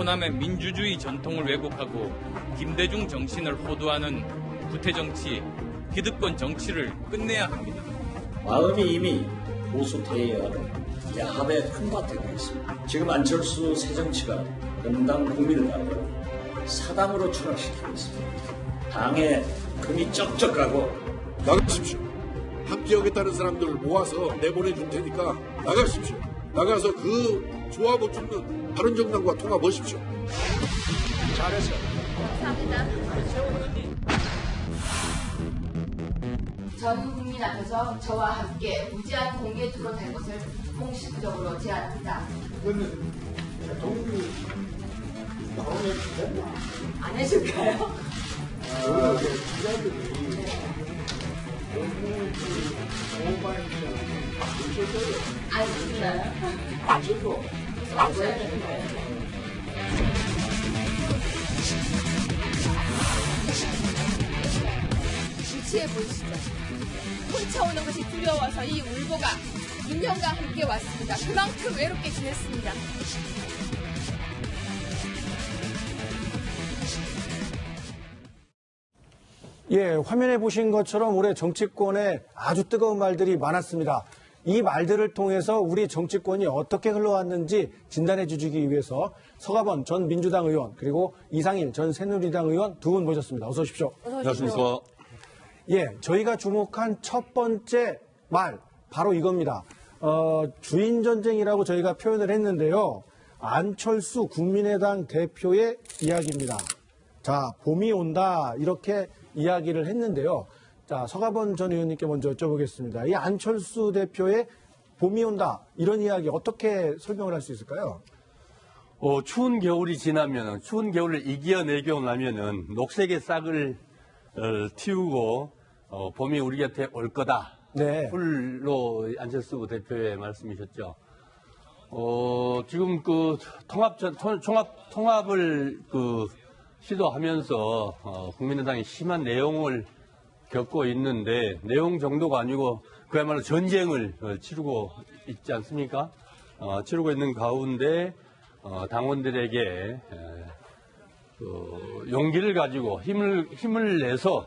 호남의 민주주의 전통을 왜곡하고 김대중 정신을 호도하는 구태정치, 기득권 정치를 끝내야 합니다. 마음이 이미 보수 대의와 야합의 품밭에 가 있습니다. 지금 안철수 새정치가 건당 국민당을 사당으로 추락시키고 있습니다. 당에 금이 쩍쩍 가고 나가십시오. 함께 하겠다는 사람들을 모아서 내보내줄 테니까 나가십시오. 나가서 그 조합 못 죽는 바른정당과 통합하십시오. 잘했어. 감사합니다. 전 국민 앞에서 저와 함께 무제한 공개 토론할 것을 공식적으로 제안합니다. 그러면 대통령이 나오면 안 해줄까요? 기자들이 너무 알겠습니다. 어제도 없어야 되는 거예요. 유치해 보이시죠? 훔쳐오는 것이 두려워서 이 울보가 2년간 함께 왔습니다. 그만큼 외롭게 지냈습니다. 예, 화면에 보신 것처럼 올해 정치권에 아주 뜨거운 말들이 많았습니다. 이 말들을 통해서 우리 정치권이 어떻게 흘러왔는지 진단해 주시기 위해서 서가번 전 민주당 의원 그리고 이상일 전 새누리당 의원 두 분 모셨습니다. 어서 오십시오. 안녕하십니까. 예, 저희가 주목한 첫 번째 말 바로 이겁니다. 주인 전쟁이라고 저희가 표현을 했는데요. 안철수 국민의당 대표의 이야기입니다. 자, 봄이 온다 이렇게 이야기를 했는데요. 자, 서가번 전 의원님께 먼저 여쭤보겠습니다. 이 안철수 대표의 봄이 온다 이런 이야기 어떻게 설명을 할 수 있을까요? 추운 겨울이 지나면, 추운 겨울을 이겨내고 나면은 녹색의 싹을 틔우고 봄이 우리 곁에 올 거다. 네. 풀로 안철수 대표의 말씀이셨죠. 지금 그 통합을 시도하면서 국민의당이 심한 내용을 겪고 있는데 내용 정도가 아니고 그야말로 전쟁을 치르고 있지 않습니까? 치르고 있는 가운데 당원들에게 용기를 가지고 힘을 내서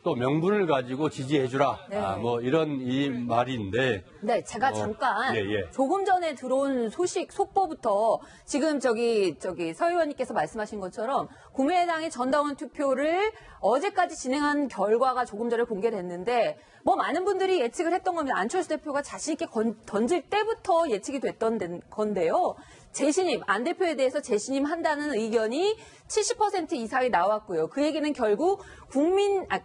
또 명분을 가지고 지지해주라. 네. 뭐 이런 이 말인데. 네, 제가 잠깐 조금 전에 들어온 속보부터 지금 저기 서 의원님께서 말씀하신 것처럼 국민의당의 전당원 투표를 어제까지 진행한 결과가 조금 전에 공개됐는데 뭐 많은 분들이 예측을 했던 겁니다. 안철수 대표가 자신 있게 던질 때부터 예측이 됐던 건데요. 재신임, 안 대표에 대해서 재신임 한다는 의견이 70% 이상이 나왔고요. 그 얘기는 결국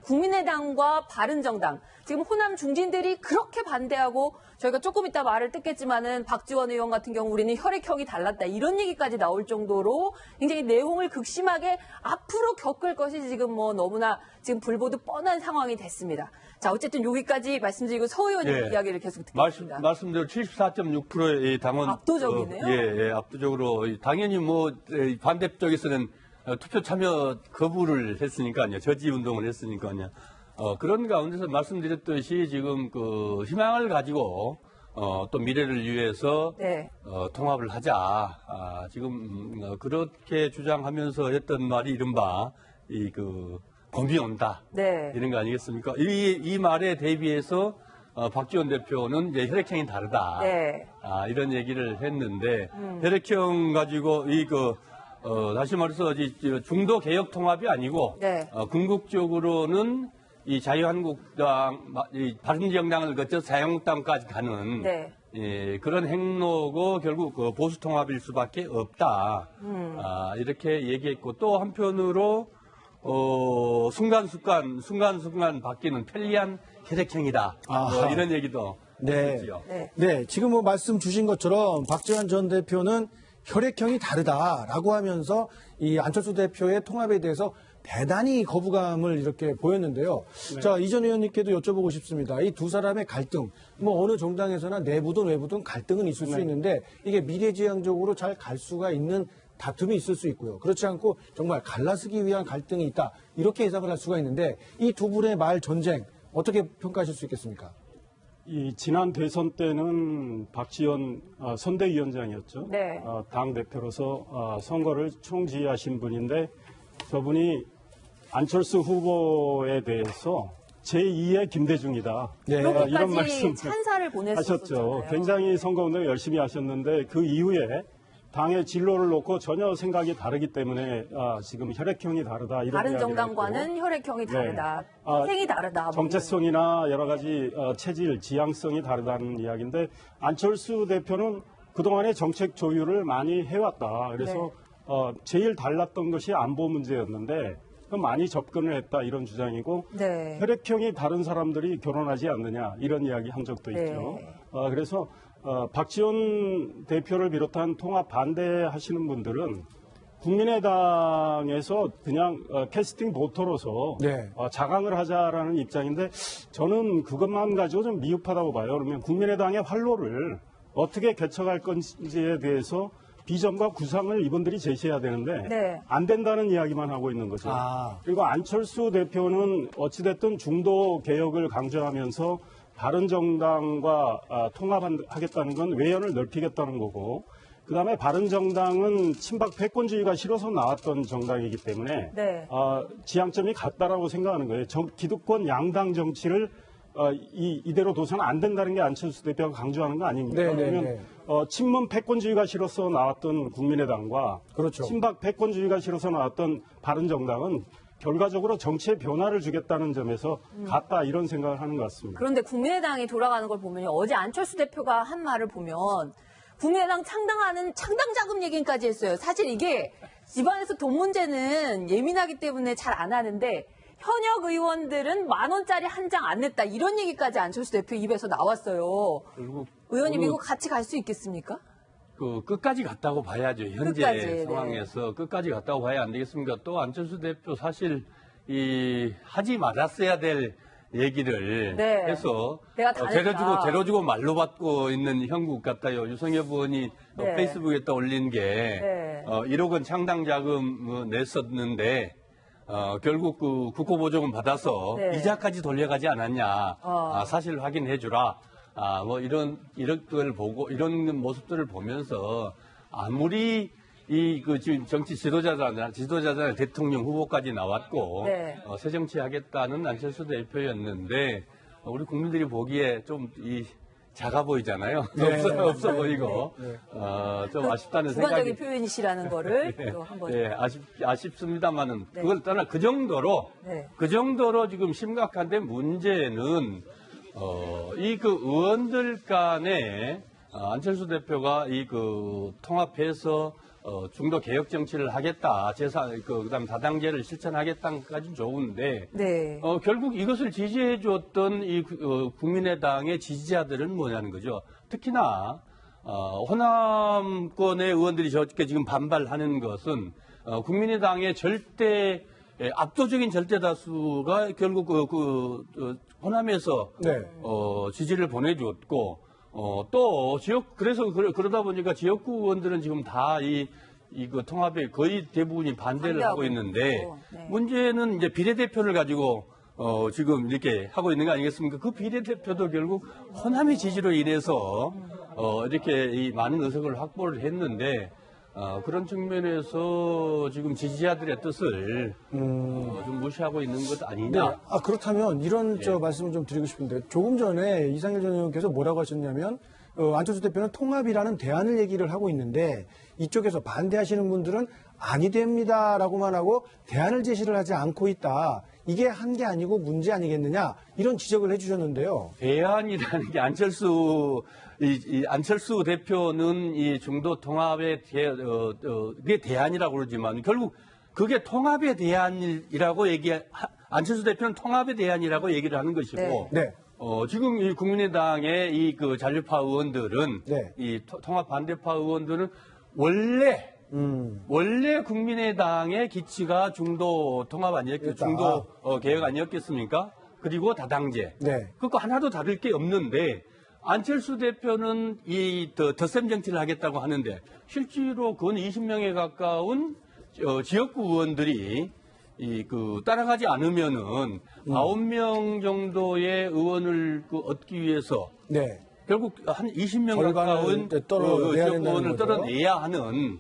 국민의당과 바른정당, 지금 호남 중진들이 그렇게 반대하고 저희가 조금 이따 말을 듣겠지만은 박지원 의원 같은 경우 우리는 혈액형이 달랐다 이런 얘기까지 나올 정도로 굉장히 내용을 극심하게 앞으로 겪을 것이 지금 뭐 너무나 지금 불보듯 뻔한 상황이 됐습니다. 자, 어쨌든 여기까지 말씀드리고 서 의원님 이야기를 계속 듣겠습니다. 말씀대로 74.6%의 당원 압도적이네요. 압도적으로 당연히 뭐 반대 쪽에서는 투표 참여 거부를 했으니까요. 저지 운동을 했으니까요. 그런 가운데서 말씀드렸듯이 지금 그 희망을 가지고 또 미래를 위해서 통합을 하자. 지금 그렇게 주장하면서 했던 말이 이른바 봄이 온다. 이런 거 아니겠습니까? 이 말에 대비해서 박지원 대표는 이제 혈액형이 다르다. 이런 얘기를 했는데 혈액형 가지고 다시 말해서 중도 개혁 통합이 아니고 궁극적으로는 이 자유한국당, 이 바른정당을 거쳐서 자유한국당까지 가는 그런 행로고 결국 보수 통합일 수밖에 없다. 이렇게 얘기했고 또 한편으로 순간순간 바뀌는 편리한 혈액형이다. 이런 얘기도 했죠. 네, 지금 뭐 말씀 주신 것처럼 박지원 전 대표는 혈액형이 다르다라고 하면서 이 안철수 대표의 통합에 대해서 대단히 거부감을 이렇게 보였는데요. 자, 이전 의원님께도 여쭤보고 싶습니다. 이 두 사람의 갈등, 뭐 어느 정당에서나 내부든 외부든 갈등은 있을 수 있는데 이게 미래지향적으로 잘 갈 수가 있는 다툼이 있을 수 있고요. 그렇지 않고 정말 갈라쓰기 위한 갈등이 있다. 이렇게 해석을 할 수가 있는데 이 두 분의 말 전쟁 어떻게 평가하실 수 있겠습니까? 이 지난 대선 때는 박지원 선대위원장이었죠. 네. 당 대표로서 선거를 총지휘하신 분인데 저분이 안철수 후보에 대해서 제2의 김대중이다. 네. 이런 그렇게까지 말씀 찬사를 보냈었잖아요. 하셨죠. 굉장히 선거운동 열심히 하셨는데 그 이후에 당의 진로를 놓고 전혀 생각이 다르기 때문에 지금 혈액형이 다르다 이런 다른 이야기를 정당과는 했고. 혈액형이 다르다. 생이 다르다. 뭐 정체성이나 여러 가지 체질, 지향성이 다르다는 이야기인데 안철수 대표는 그동안의 정책 조율을 많이 해왔다. 그래서 제일 달랐던 것이 안보 문제였는데 많이 접근을 했다 이런 주장이고 네. 혈액형이 다른 사람들이 결혼하지 않느냐 이런 이야기 한 적도 있죠. 그래서 박지원 대표를 비롯한 통합 반대하시는 분들은 국민의당에서 그냥 캐스팅 보터로서 네. 자강을 하자라는 입장인데 저는 그것만 가지고 좀 미흡하다고 봐요. 그러면 국민의당의 활로를 어떻게 개척할 건지에 대해서 비전과 구상을 이분들이 제시해야 되는데 안 된다는 이야기만 하고 있는 거죠. 그리고 안철수 대표는 어찌됐든 중도 개혁을 강조하면서 바른정당과 통합하겠다는 건 외연을 넓히겠다는 거고 그다음에 바른정당은 친박 패권주의가 싫어서 나왔던 정당이기 때문에 지향점이 같다라고 생각하는 거예요. 기득권 양당 정치를 이대로 둬서는 안 된다는 게 안철수 대표가 강조하는 거 아닙니까? 그러면 친문 패권주의가 싫어서 나왔던 국민의당과 그렇죠. 친박 패권주의가 싫어서 나왔던 바른정당은 결과적으로 정치의 변화를 주겠다는 점에서 같다 이런 생각을 하는 것 같습니다. 그런데 국민의당이 돌아가는 걸 보면 어제 안철수 대표가 한 말을 보면 국민의당 창당하는 창당 자금 얘기까지 했어요. 사실 이게 집안에서 돈 문제는 예민하기 때문에 잘 안 하는데 현역 의원들은 10,000원짜리 한 장 안 냈다. 이런 얘기까지 안철수 대표 입에서 나왔어요. 의원님 이거 같이 갈 수 있겠습니까? 끝까지 갔다고 봐야죠. 현재 끝까지, 상황에서 끝까지 갔다고 봐야 안 되겠습니까? 또 안철수 대표 사실 하지 말았어야 될 얘기를 해서 내가 다 데려주고 말로 받고 있는 형국 같아요. 유성엽 의원이 페이스북에다 올린 게 1억 원 창당 자금 냈었는데 결국 그 국고보조금 받아서 이자까지 돌려가지 않았냐. 사실 확인해주라. 뭐 이런 걸 보고 이런 모습들을 보면서 아무리 지금 정치 지도자잖아요. 대통령 후보까지 나왔고 새 정치 하겠다는 안철수 대표였는데 우리 국민들이 보기에 좀 작아 보이잖아요. 없어 보이고 좀 아쉽다는 생각이. 주관적인 표현이시라는 거를 또 한번. 아쉽습니다만은 그걸 떠나 그 정도로 지금 심각한데 문제는 의원들 간에 안철수 대표가 통합해서 중도 개혁 정치를 하겠다, 그다음 다당제를 실천하겠다까지 좋은데 결국 이것을 지지해 줬던 국민의당의 지지자들은 뭐냐는 거죠. 특히나 호남권의 의원들이 저렇게 지금 반발하는 것은 국민의당의 압도적인 절대 다수가 결국 호남에서 지지를 보내주었고 또 그러다 보니까 지역구 의원들은 지금 다 통합에 거의 대부분이 반대를 하고 있는데 문제는 이제 비례대표를 가지고 지금 이렇게 하고 있는 거 아니겠습니까? 그 비례대표도 결국 호남의 지지로 인해서 이렇게 많은 의석을 확보를 했는데 그런 측면에서 지금 지지자들의 뜻을 좀 무시하고 있는 것 아니냐. 그렇다면 이런 말씀을 좀 드리고 싶은데 조금 전에 이상일 전 의원께서 뭐라고 하셨냐면 안철수 대표는 통합이라는 대안을 얘기를 하고 있는데 이쪽에서 반대하시는 분들은 아니 됩니다라고만 하고 대안을 제시를 하지 않고 있다. 이게 한 게 아니고 문제 아니겠느냐 이런 지적을 해주셨는데요. 대안이라는 게 안철수 대표는 이 중도 통합의 그게 대안이라고 그러지만 결국 그게 통합의 대안이라고 안철수 대표는 통합의 대안이라고 얘기를 하는 것이고 지금 이 국민의당의 잔류파 의원들은 이 통합 반대파 의원들은 원래 국민의당의 기치가 중도 통합 아니었겠습니까? 중도 개혁 아니었겠습니까? 그리고 다당제. 그거 하나도 다를 게 없는데 안철수 대표는 덧셈 정치를 하겠다고 하는데 실제로 근 20명에 가까운 지역구 의원들이 따라가지 않으면은 9명 정도의 의원을 얻기 위해서 네. 결국 한 20명 가까운 지역구원을 떨어내야 하는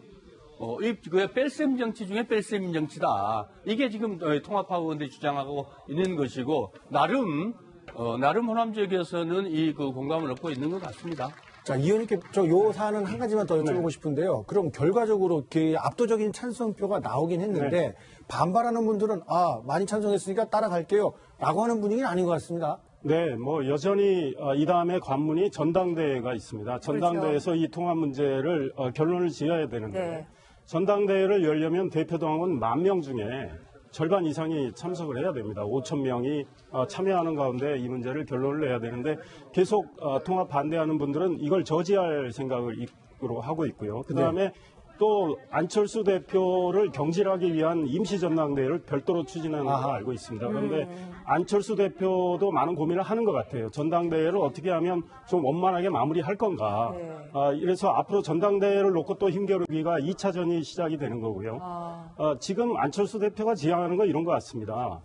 그게 뺄셈 정치 중에 뺄셈 정치다. 이게 지금 통합파원들이 주장하고 있는 것이고 나름 호남 지역에서는 그 공감을 얻고 있는 것 같습니다. 자, 이 의원님께 요 사안은 한 가지만 더 여쭤보고 싶은데요. 그럼 결과적으로 압도적인 찬성표가 나오긴 했는데 반발하는 분들은 많이 찬성했으니까 따라갈게요 라고 하는 분위기는 아닌 것 같습니다. 네, 여전히 이 다음에 관문이 전당대회가 있습니다. 전당대회에서 그렇죠. 이 통합 문제를 결론을 지어야 되는데 네. 전당대회를 열려면 대표당원 10,000명 중에 절반 이상이 참석을 해야 됩니다. 5,000명이 참여하는 가운데 이 문제를 결론을 내야 되는데 계속 통합 반대하는 분들은 이걸 저지할 생각을 하고 있고요. 그다음에 또 안철수 대표를 경질하기 위한 임시전당대회를 별도로 추진하는 걸로 알고 있습니다. 그런데 안철수 대표도 많은 고민을 하는 것 같아요. 전당대회를 어떻게 하면 좀 원만하게 마무리할 건가. 이래서 앞으로 전당대회를 놓고 또 힘겨루기가 2차전이 시작이 되는 거고요. 지금 안철수 대표가 지향하는 건 이런 것 같습니다.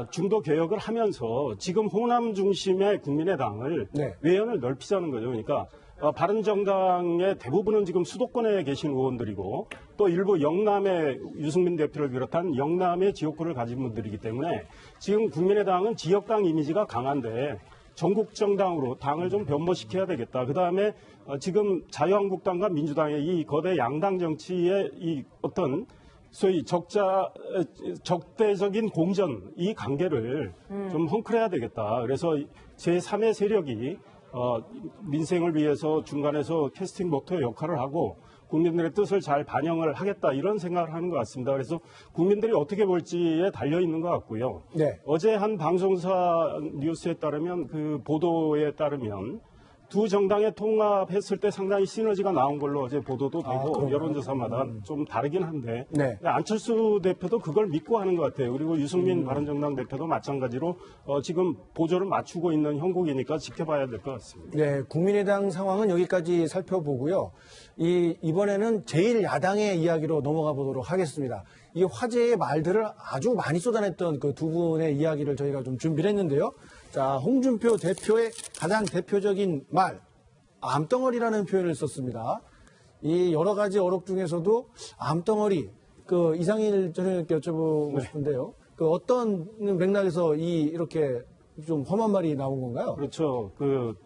중도 개혁을 하면서 지금 호남 중심의 국민의당을 외연을 넓히자는 거죠. 그러니까 바른정당의 대부분은 지금 수도권에 계신 의원들이고 또 일부 영남의 유승민 대표를 비롯한 영남의 지역구를 가진 분들이기 때문에 지금 국민의당은 지역당 이미지가 강한데 전국 정당으로 당을 좀 변모시켜야 되겠다. 그다음에 지금 자유한국당과 민주당의 이 거대 양당 정치의 이 어떤 소위 적대적인 공전 이 관계를 좀 헝클어야 되겠다. 그래서 제3의 세력이 민생을 위해서 중간에서 캐스팅 목토의 역할을 하고 국민들의 뜻을 잘 반영을 하겠다 이런 생각을 하는 것 같습니다. 그래서 국민들이 어떻게 볼지에 달려 있는 것 같고요. 어제 한 방송사 뉴스에 따르면 그 보도에 따르면 두 정당의 통합했을 때 상당히 시너지가 나온 걸로 어제 보도도 되고 여론조사마다 좀 다르긴 한데 안철수 대표도 그걸 믿고 하는 것 같아요. 그리고 유승민 바른정당 대표도 마찬가지로 지금 보조를 맞추고 있는 형국이니까 지켜봐야 될 것 같습니다. 네, 국민의당 상황은 여기까지 살펴보고요. 이번에는 제1야당의 이야기로 넘어가 보도록 하겠습니다. 이 화제의 말들을 아주 많이 쏟아냈던 그 두 분의 이야기를 저희가 좀 준비를 했는데요. 자, 홍준표 대표의 가장 대표적인 말, 암덩어리라는 표현을 썼습니다. 이 여러 가지 어록 중에서도 암덩어리, 이상일 전 의원님께 여쭤보고 싶은데요. 어떤 맥락에서 이렇게 좀 험한 말이 나온 건가요? 그렇죠.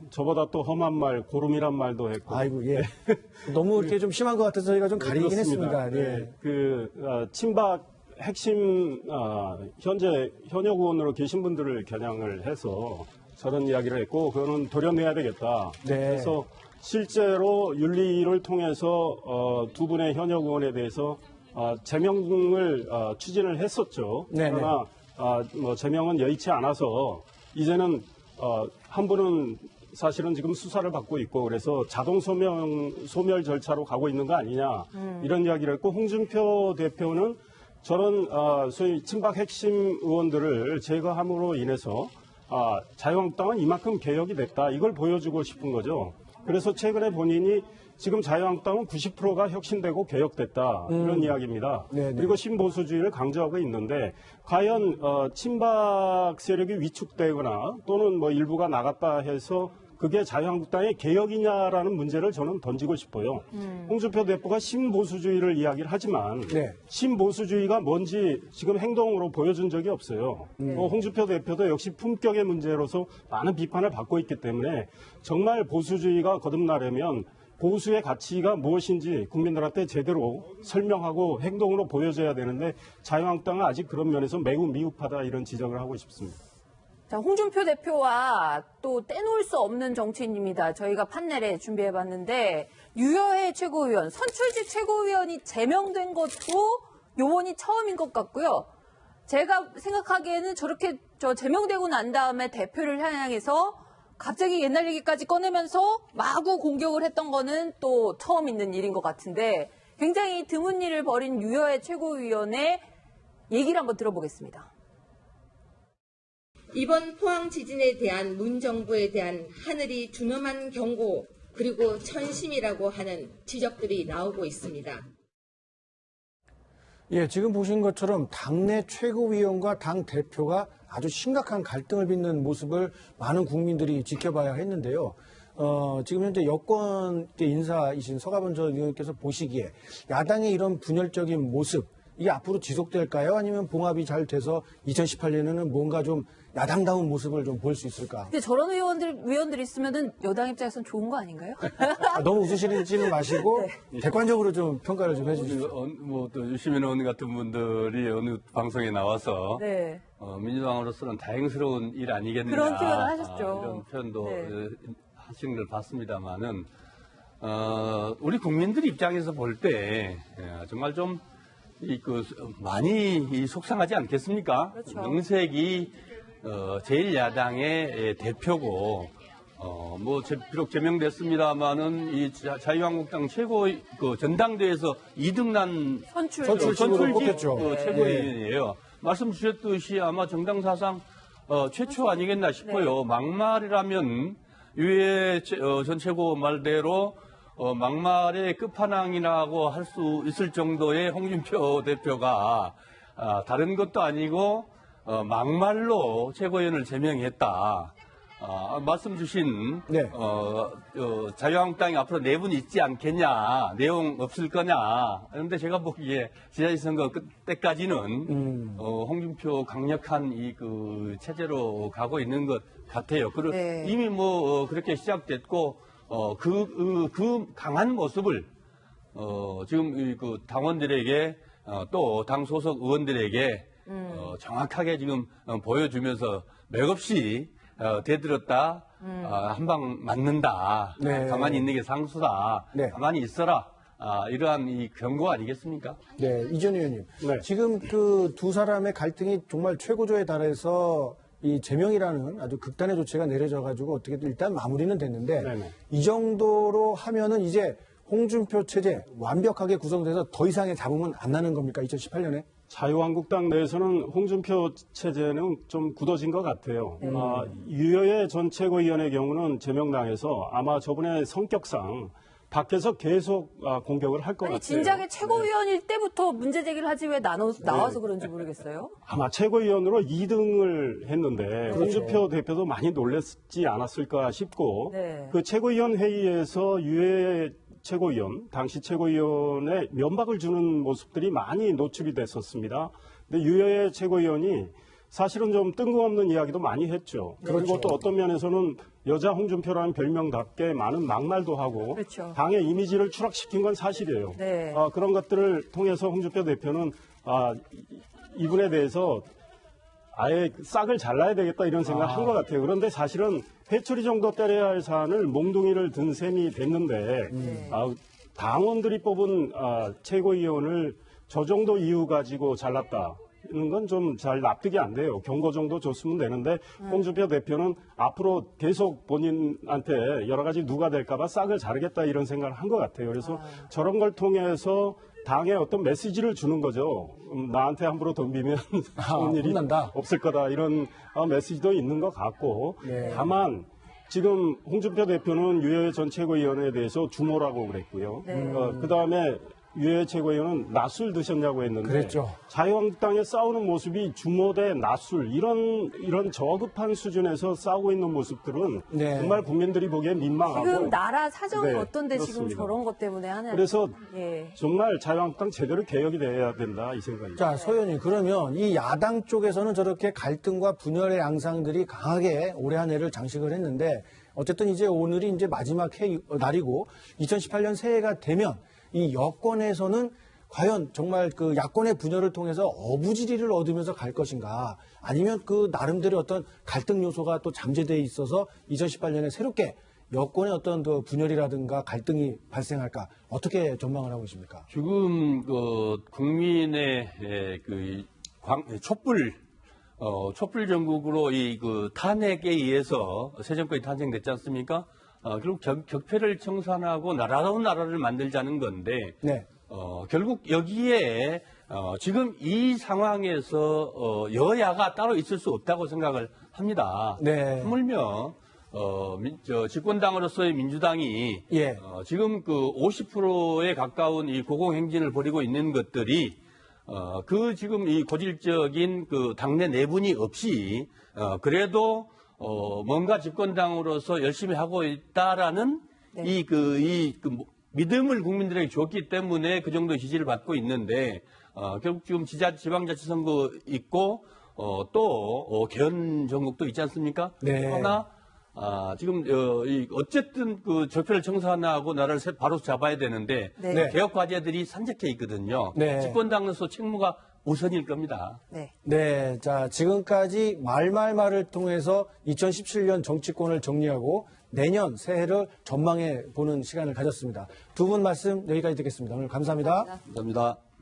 저보다 또 험한 말, 고름이란 말도 했고. 아이고, 예. 너무 이렇게 좀 심한 것 같아서 저희가 좀 가리긴 했습니다. 친박 핵심 현재 현역 의원으로 계신 분들을 겨냥을 해서 저런 이야기를 했고 그거는 도려내야 되겠다. 그래서 실제로 윤리를 통해서 두 분의 현역 의원에 대해서 제명을 추진을 했었죠. 그러나 제명은 여의치 않아서 이제는 한 분은 사실은 지금 수사를 받고 있고 그래서 자동 소멸 절차로 가고 있는 거 아니냐 이런 이야기를 했고 홍준표 대표는 저런 소위 친박 핵심 의원들을 제거함으로 인해서 자유한국당은 이만큼 개혁이 됐다. 이걸 보여주고 싶은 거죠. 그래서 최근에 본인이 지금 자유한국당은 90%가 혁신되고 개혁됐다. 이런 이야기입니다. 그리고 신보수주의를 강조하고 있는데 과연 친박 세력이 위축되거나 또는 일부가 나갔다 해서 그게 자유한국당의 개혁이냐라는 문제를 저는 던지고 싶어요. 홍준표 대표가 신보수주의를 이야기를 하지만 신보수주의가 뭔지 지금 행동으로 보여준 적이 없어요. 홍준표 대표도 역시 품격의 문제로서 많은 비판을 받고 있기 때문에 정말 보수주의가 거듭나려면 보수의 가치가 무엇인지 국민들한테 제대로 설명하고 행동으로 보여줘야 되는데 자유한국당은 아직 그런 면에서 매우 미흡하다 이런 지적을 하고 싶습니다. 자, 홍준표 대표와 또 떼놓을 수 없는 정치인입니다. 저희가 판넬에 준비해봤는데 유여해 최고위원, 선출직 최고위원이 제명된 것도 요번이 처음인 것 같고요. 제가 생각하기에는 저렇게 제명되고 난 다음에 대표를 향해서 갑자기 옛날 얘기까지 꺼내면서 마구 공격을 했던 거는 또 처음 있는 일인 것 같은데 굉장히 드문 일을 벌인 유여해 최고위원의 얘기를 한번 들어보겠습니다. 이번 포항 지진에 대한 문 정부에 대한 하늘이 준엄한 경고 그리고 천심이라고 하는 지적들이 나오고 있습니다. 예, 지금 보신 것처럼 당내 최고위원과 당 대표가 아주 심각한 갈등을 빚는 모습을 많은 국민들이 지켜봐야 했는데요. 지금 현재 여권 인사이신 서가번 전 의원께서 보시기에 야당의 이런 분열적인 모습, 이게 앞으로 지속될까요? 아니면 봉합이 잘 돼서 2018년에는 뭔가 좀 야당다운 모습을 좀 볼 수 있을까? 근데 저런 위원들이 있으면은 여당 입장에서는 좋은 거 아닌가요? 너무 웃으시지는 마시고 객관적으로 좀 평가를 좀 해주시죠. 또 유시민 의원 같은 분들이 어느 방송에 나와서 네. 민주당으로서는 다행스러운 일 아니겠느냐. 그런 표현을 하셨죠. 이런 표현도 네. 하시는 걸 봤습니다만은 우리 국민들 입장에서 볼 때 정말 좀 많이 속상하지 않겠습니까? 그렇죠. 명색이 제1야당의 대표고 비록 제명됐습니다만은 이 자유한국당 최고 전당대회에서 2등 난 선출직으로 뽑혔죠. 최고위원이에요. 말씀 주셨듯이 아마 정당 사상 최초 아니겠나 싶어요. 막말이라면 유해 전 최고 말대로 막말의 끝판왕이라고 할 수 있을 정도의 홍준표 대표가 다른 것도 아니고 막말로 최고위원을 제명했다. 말씀 주신 네. 자유한국당이 앞으로 4분 있지 않겠냐, 내용 없을 거냐. 그런데 제가 보기에 지자체 선거 때까지는 홍준표 강력한 체제로 가고 있는 것 같아요. 네. 이미 그렇게 시작됐고 그 강한 모습을 지금 당원들에게 또 당 소속 의원들에게 정확하게 지금 보여주면서 맥없이 대들었다, 한 방 맞는다, 네. 가만히 있는 게 상수다, 네. 가만히 있어라, 이러한 이 경고 아니겠습니까? 네, 이전 의원님. 네. 지금 그 두 사람의 갈등이 정말 최고조에 달해서 이 제명이라는 아주 극단의 조치가 내려져가지고 어떻게든 일단 마무리는 됐는데 네네. 이 정도로 하면은 이제 홍준표 체제 완벽하게 구성돼서 더 이상의 잡음은 안 나는 겁니까? 2018년에? 자유한국당 내에서는 홍준표 체제는 좀 굳어진 것 같아요. 유여의 전 최고위원의 경우는 제명당해서 아마 저번에 성격상 밖에서 계속 공격을 할 것 같아요. 진작에 최고위원일 때부터 문제 제기를 하지 왜 나와서 그런지 모르겠어요. 아마 최고위원으로 2등을 했는데 홍준표 대표도 많이 놀랐지 않았을까 싶고 네. 그 최고위원 회의에서 유해 최고위원, 당시 최고위원의 면박을 주는 모습들이 많이 노출이 됐었습니다. 근데 유해 최고위원이 사실은 좀 뜬금없는 이야기도 많이 했죠. 그렇죠. 그리고 또 어떤 면에서는 여자 홍준표라는 별명답게 많은 막말도 하고 그렇죠. 당의 이미지를 추락시킨 건 사실이에요. 네. 그런 것들을 통해서 홍준표 대표는 이분에 대해서 아예 싹을 잘라야 되겠다 이런 생각을 한 것 같아요. 그런데 사실은 회초리 정도 때려야 할 사안을 몽둥이를 든 셈이 됐는데 당원들이 뽑은 최고위원을 저 정도 이유 가지고 잘랐다. 이런 건 좀 잘 납득이 안 돼요. 경고 정도 줬으면 되는데 홍준표 대표는 앞으로 계속 본인한테 여러 가지 누가 될까봐 싹을 자르겠다 이런 생각을 한 것 같아요. 그래서 저런 걸 통해서 당에 어떤 메시지를 주는 거죠. 나한테 함부로 덤비면 좋은 일이 혼난다. 없을 거다 이런 메시지도 있는 것 같고 네. 다만 지금 홍준표 대표는 유해 전 최고위원에 대해서 주모라고 그랬고요. 그다음에 유해 최고위원은 낮술 드셨냐고 했는데 그랬죠. 자유한국당에 싸우는 모습이 주모 대 낮술 이런 저급한 수준에서 싸우고 있는 모습들은 네. 정말 국민들이 보기에 민망하고 지금 나라 사정이 네, 어떤데 그렇습니다. 지금 저런 것 때문에 하는. 그래서 예. 정말 자유한국당 제대로 개혁이 돼야 된다 이 생각입니다. 자, 서 의원님, 그러면 이 야당 쪽에서는 저렇게 갈등과 분열의 양상들이 강하게 올해 한 해를 장식을 했는데 어쨌든 이제 오늘이 이제 마지막 날이고 2018년 새해가 되면 이 여권에서는 과연 정말 그 야권의 분열을 통해서 어부지리를 얻으면서 갈 것인가 아니면 그 나름대로 어떤 갈등 요소가 또 잠재되어 있어서 2018년에 새롭게 여권의 어떤 그 분열이라든가 갈등이 발생할까 어떻게 전망을 하고 있습니까? 지금 국민의 촛불 전국으로 이 탄핵에 의해서 새 정권이 탄생됐지 않습니까? 결국 격패를 청산하고 나라다운 나라를 만들자는 건데 네. 결국 여기에 지금 이 상황에서 여야가 따로 있을 수 없다고 생각을 합니다. 네. 하물며 집권당으로서의 민주당이 예. 지금 50%에 가까운 이 고공행진을 벌이고 있는 것들이 그 지금 이 고질적인 그 당내 내분이 없이 그래도 뭔가 집권당으로서 열심히 하고 있다라는 네. 믿음을 국민들에게 줬기 때문에 그 정도 지지를 받고 있는데 결국 지금 지방자치선거 있고 또 개헌 전국도 있지 않습니까? 네. 그러나 지금 어쨌든 그 적폐를 청산하고 나라를 바로 잡아야 되는데 네. 개혁 과제들이 산적해 있거든요. 네. 집권당으로서 책무가 우선일 겁니다. 네, 자 지금까지 말을 통해서 2017년 정치권을 정리하고 내년 새해를 전망해 보는 시간을 가졌습니다. 두 분 말씀 여기까지 듣겠습니다. 오늘 감사합니다. 감사합니다.